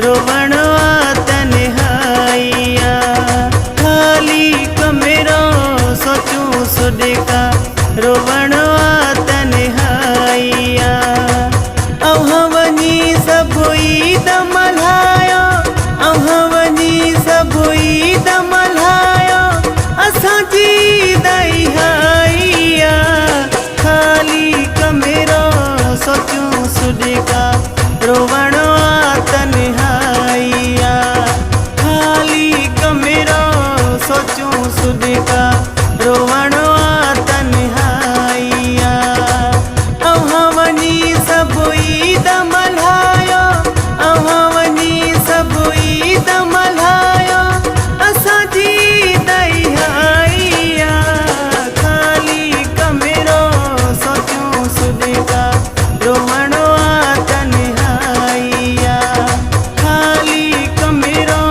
रोवणो तन्हाइया। खाली कमरो सोचूं सुडिका रोवणो तन्हाइया। अव्हां वञी सभुई दमल्हायो, अव्हां वञी सभुई दमल्हायो असांजी दहिया। खाली कमरो सोचूं सुडिका रोवणो तन्हाइया। खाली कमरो सोचूं सुडिका रोवणो तन्हाइया। अव्हां वञी सभुई दमल्हायो, अव्हां वञी सभुई दमल्हायो असांजी दहिया। खाली कमरो सोचूं सुडिका रोवणो तन्हाइया। खाली कमरो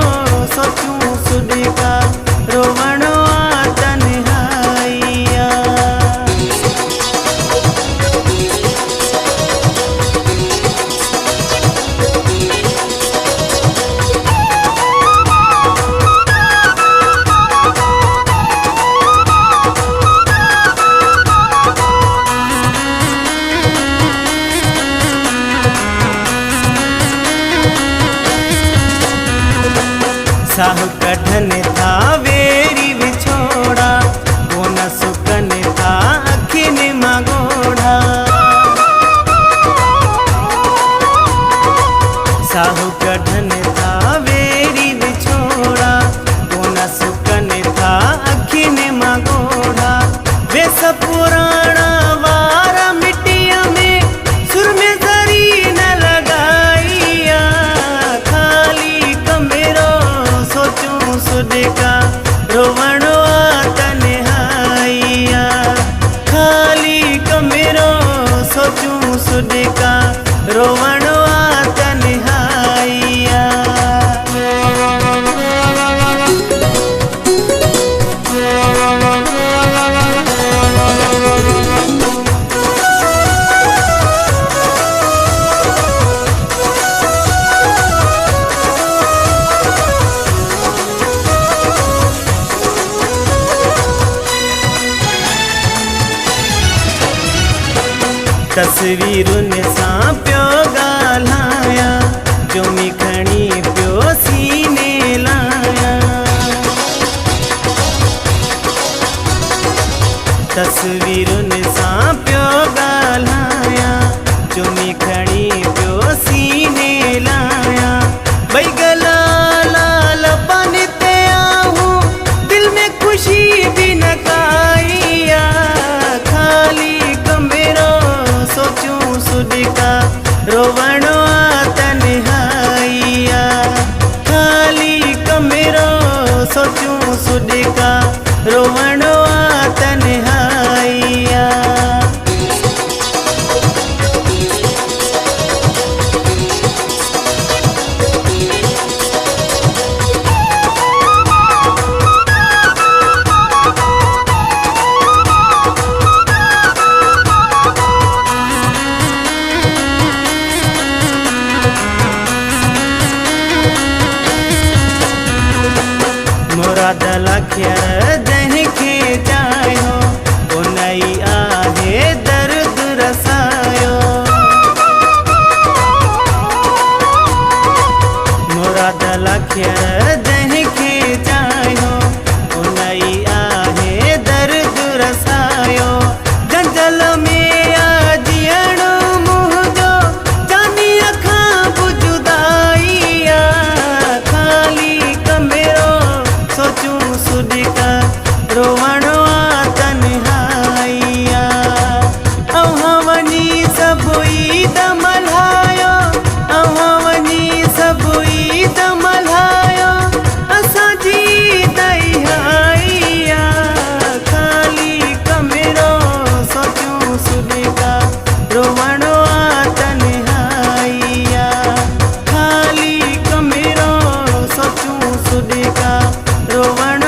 सोचूं सुडिका रोवणो तन्हाइया। साहु कढन था वेरी विछोड़ा, वो न सुकन था अखिन मगोड़ा। साहु कढन था वेरी विछोड़ा, वो न सुकन था अखिन मगोड़ा। वे सब पुराना वारा मिट्टिया में सुर में जरी न लगाइया। खाली कमरो सोचूं सुडिका रोवणो तन्हाइया। खाली कमरो सोचूं सुडिका रोवणो तन्हाइया। तस्वीरुन सां पियो ॻाल्हाया, चुमी खणी पियो सीने लाया। तस्वीरुन सां पियो ॻाल्हाया, चुमी खणी पियो सीने लाया। भई गला लाल पान ते आहूं दिल में खुशी भी न काइया। खाली कमरो सोचूं सुडिका रोवणो तन्हाइया। खाली कमरो सोचूं सुडिका रोवणो तन्हाइया। मुराद लखियर जंहिंखे चाहियो, उनई आहे दर्द रसायो। मुराद लखियर जंहिंखे चाहियो, उनई आहे दर्द रसायो। जंजल में आजियण मुंहिंजो जानी अखां बुजुदाइया। खाली कमरो सोचूं सुडिका रोवणो तन्हाइया। अव्हां वञी सभुई दमल्हायो, अव्हां वञी सभुई दमल्हायो असांजी दहिया। खाली कमरो सोचूं सुडिका रोवणो तन्हाइया। खाली कमरो सोचूं सुडिका रोवणो